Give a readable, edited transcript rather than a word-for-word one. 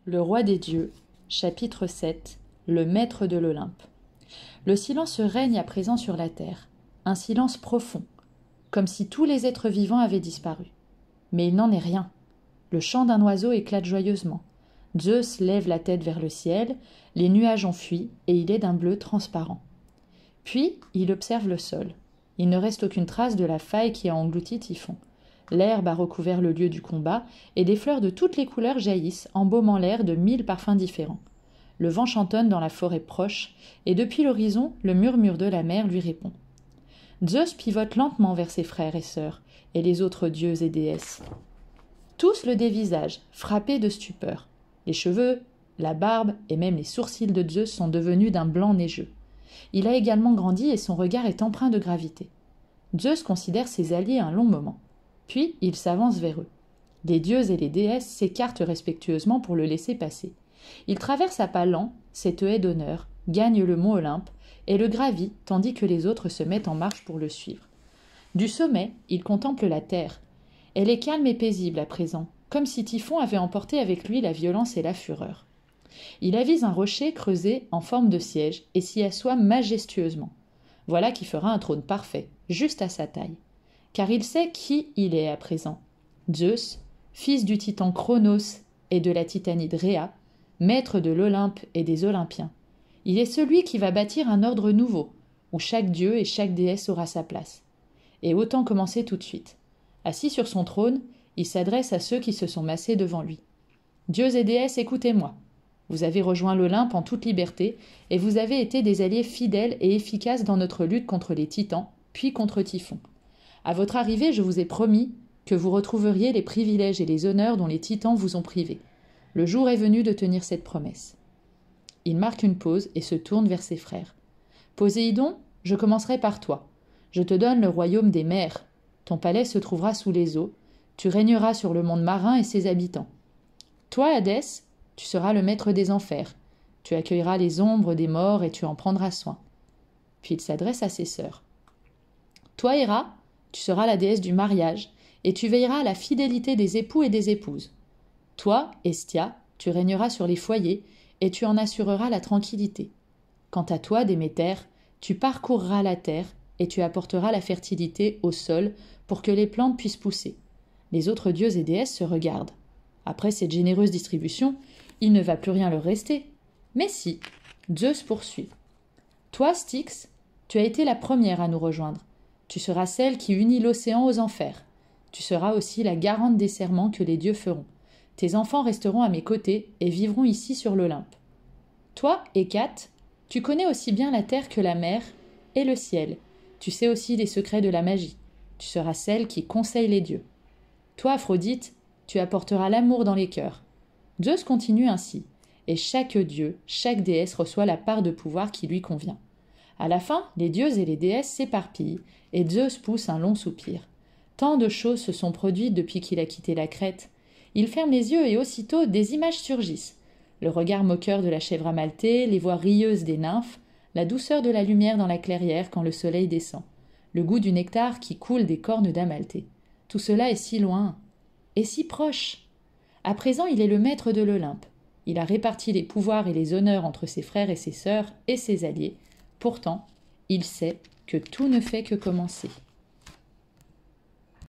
Le roi des dieux, chapitre 7, le maître de l'Olympe. Le silence règne à présent sur la terre, un silence profond, comme si tous les êtres vivants avaient disparu. Mais il n'en est rien. Le chant d'un oiseau éclate joyeusement. Zeus lève la tête vers le ciel, les nuages ont fui et il est d'un bleu transparent. Puis il observe le sol. Il ne reste aucune trace de la faille qui a englouti Typhon. L'herbe a recouvert le lieu du combat, et des fleurs de toutes les couleurs jaillissent, embaumant l'air de 1000 parfums différents. Le vent chantonne dans la forêt proche, et depuis l'horizon, le murmure de la mer lui répond. Zeus pivote lentement vers ses frères et sœurs, et les autres dieux et déesses. Tous le dévisagent, frappés de stupeur. Les cheveux, la barbe et même les sourcils de Zeus sont devenus d'un blanc neigeux. Il a également grandi et son regard est empreint de gravité. Zeus considère ses alliés un long moment. Puis il s'avance vers eux. Les dieux et les déesses s'écartent respectueusement pour le laisser passer. Il traverse à pas lents cette haie d'honneur, gagne le mont Olympe et le gravit tandis que les autres se mettent en marche pour le suivre. Du sommet, il contemple la terre. Elle est calme et paisible à présent, comme si Typhon avait emporté avec lui la violence et la fureur. Il avise un rocher creusé en forme de siège et s'y assoit majestueusement. Voilà qui fera un trône parfait, juste à sa taille. Car il sait qui il est à présent. Zeus, fils du titan Cronos et de la titanide Rhea, maître de l'Olympe et des Olympiens. Il est celui qui va bâtir un ordre nouveau, où chaque dieu et chaque déesse aura sa place. Et autant commencer tout de suite. Assis sur son trône, il s'adresse à ceux qui se sont massés devant lui. Dieux et déesses, écoutez-moi. Vous avez rejoint l'Olympe en toute liberté, et vous avez été des alliés fidèles et efficaces dans notre lutte contre les titans, puis contre Typhon. À votre arrivée, je vous ai promis que vous retrouveriez les privilèges et les honneurs dont les titans vous ont privés. Le jour est venu de tenir cette promesse. Il marque une pause et se tourne vers ses frères. Poséidon, je commencerai par toi. Je te donne le royaume des mers. Ton palais se trouvera sous les eaux. Tu régneras sur le monde marin et ses habitants. Toi, Hadès, tu seras le maître des enfers. Tu accueilleras les ombres des morts et tu en prendras soin. Puis il s'adresse à ses sœurs. Toi, Héra, tu seras la déesse du mariage, et tu veilleras à la fidélité des époux et des épouses. Toi, Hestia, tu régneras sur les foyers, et tu en assureras la tranquillité. Quant à toi, Déméter, tu parcourras la terre, et tu apporteras la fertilité au sol pour que les plantes puissent pousser. Les autres dieux et déesses se regardent. Après cette généreuse distribution, il ne va plus rien leur rester. Mais si, Zeus poursuit. Toi, Styx, tu as été la première à nous rejoindre. Tu seras celle qui unit l'océan aux enfers. Tu seras aussi la garante des serments que les dieux feront. Tes enfants resteront à mes côtés et vivront ici sur l'Olympe. Toi, Hécate, tu connais aussi bien la terre que la mer et le ciel. Tu sais aussi les secrets de la magie. Tu seras celle qui conseille les dieux. Toi, Aphrodite, tu apporteras l'amour dans les cœurs. Zeus continue ainsi, et chaque dieu, chaque déesse reçoit la part de pouvoir qui lui convient. À la fin, les dieux et les déesses s'éparpillent, et Zeus pousse un long soupir. Tant de choses se sont produites depuis qu'il a quitté la Crète. Il ferme les yeux et aussitôt des images surgissent. Le regard moqueur de la chèvre amaltée, les voix rieuses des nymphes, la douceur de la lumière dans la clairière quand le soleil descend, le goût du nectar qui coule des cornes d'amaltée. Tout cela est si loin, et si proche. À présent, il est le maître de l'Olympe. Il a réparti les pouvoirs et les honneurs entre ses frères et ses sœurs et ses alliés. Pourtant, il sait que tout ne fait que commencer.